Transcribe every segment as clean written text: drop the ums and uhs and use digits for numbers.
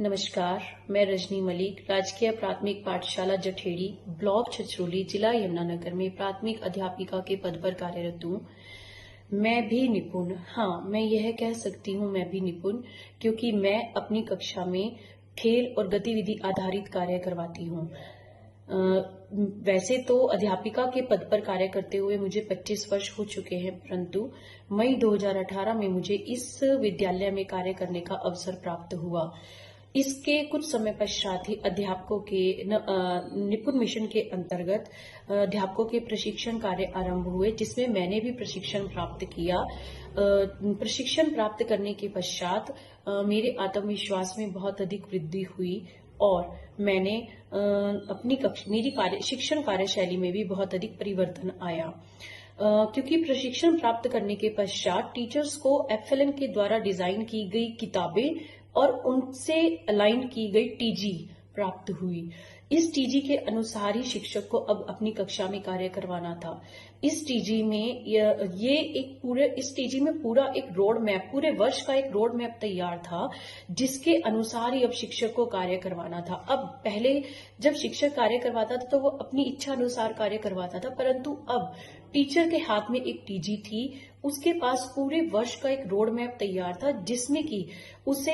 नमस्कार, मैं रजनी मलिक, राजकीय प्राथमिक पाठशाला जठेड़ी, ब्लॉक छछरौली, जिला यमुनानगर में प्राथमिक अध्यापिका के पद पर कार्यरत हूँ। मैं भी निपुण, हाँ, मैं यह कह सकती हूँ मैं भी निपुण, क्योंकि मैं अपनी कक्षा में खेल और गतिविधि आधारित कार्य करवाती हूँ। वैसे तो अध्यापिका के पद पर कार्य करते हुए मुझे 25 वर्ष हो चुके हैं, परंतु मई 2018 में मुझे इस विद्यालय में कार्य करने का अवसर प्राप्त हुआ। इसके कुछ समय पश्चात ही अध्यापकों के निपुण मिशन के अंतर्गत अध्यापकों के प्रशिक्षण कार्य आरंभ हुए, जिसमें मैंने भी प्रशिक्षण प्राप्त किया। प्रशिक्षण प्राप्त करने के पश्चात मेरे आत्मविश्वास में बहुत अधिक वृद्धि हुई और मैंने मेरी शिक्षण कार्यशैली में भी बहुत अधिक परिवर्तन आया। क्योंकि प्रशिक्षण प्राप्त करने के पश्चात टीचर्स को एफएलएन के द्वारा डिजाइन की गई किताबें और उनसे अलाइन की गई टीजी प्राप्त हुई। इस टीजी के अनुसार ही शिक्षक को अब अपनी कक्षा में कार्य करवाना था। इस टीजी में इस टीजी में पूरा एक रोड मैप, पूरे वर्ष का एक रोड मैप तैयार था, जिसके अनुसार ही अब शिक्षक को कार्य करवाना था। अब पहले जब शिक्षक कार्य करवाता था तो वो अपनी इच्छा अनुसार कार्य करवाता था, परंतु अब टीचर के हाथ में एक टीजी थी, उसके पास पूरे वर्ष का एक रोड मैप तैयार था, जिसमें कि उसे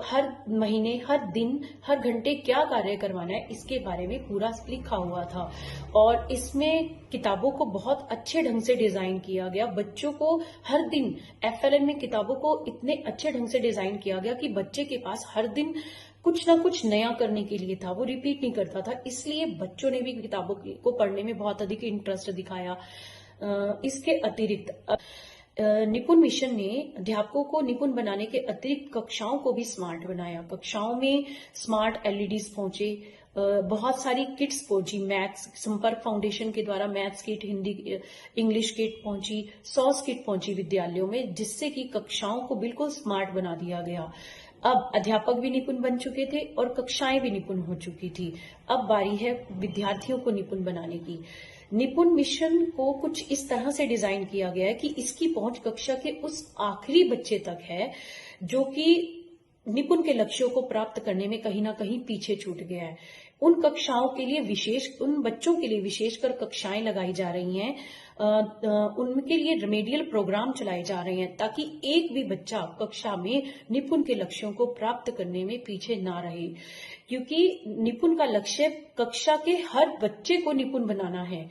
हर महीने, हर दिन, हर घंटे क्या कार्य करवाना है इसके बारे में पूरा लिखा हुआ था। और इसमें किताबों को बहुत अच्छे ढंग से डिजाइन किया गया। बच्चों को हर दिन एफएलएन में किताबों को इतने अच्छे ढंग से डिजाइन किया गया कि बच्चे के पास हर दिन कुछ ना कुछ नया करने के लिए था, वो रिपीट नहीं करता था। इसलिए बच्चों ने भी किताबों को पढ़ने में बहुत अधिक इंटरेस्ट दिखाया। इसके अतिरिक्त निपुण मिशन ने अध्यापकों को निपुण बनाने के अतिरिक्त कक्षाओं को भी स्मार्ट बनाया। कक्षाओं में स्मार्ट एलईडीज पहुंचे, बहुत सारी किट्स पहुंची। मैथ्स संपर्क फाउंडेशन के द्वारा maths kit, Hindi English kit पहुंची, 100 किट पहुंची विद्यालयों में, जिससे कि कक्षाओं को बिल्कुल स्मार्ट बना दिया गया। अब अध्यापक भी निपुण बन चुके थे और कक्षाएं भी निपुण हो चुकी थी। अब बारी है विद्यार्थियों को निपुण बनाने की। निपुण मिशन को कुछ इस तरह से डिजाइन किया गया है कि इसकी पहुंच कक्षा के उस आखिरी बच्चे तक है जो कि निपुण के लक्ष्यों को प्राप्त करने में कहीं ना कहीं पीछे छूट गया है। उन बच्चों के लिए विशेषकर कक्षाएं लगाई जा रही हैं, उनके लिए रेमेडियल प्रोग्राम चलाए जा रहे हैं, ताकि एक भी बच्चा कक्षा में निपुण के लक्ष्यों को प्राप्त करने में पीछे ना रहे। क्योंकि निपुण का लक्ष्य कक्षा के हर बच्चे को निपुण बनाना है।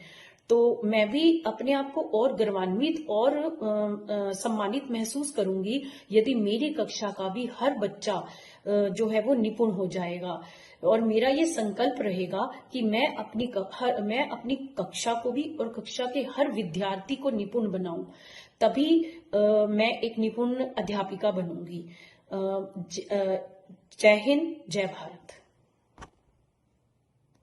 तो मैं भी अपने आप को और गौरवान्वित और सम्मानित महसूस करूंगी यदि मेरी कक्षा का भी हर बच्चा जो है वो निपुण हो जाएगा। और मेरा ये संकल्प रहेगा कि मैं अपनी कक्षा को भी और कक्षा के हर विद्यार्थी को निपुण बनाऊं, तभी मैं एक निपुण अध्यापिका बनूंगी। जय हिंद, जय भारत।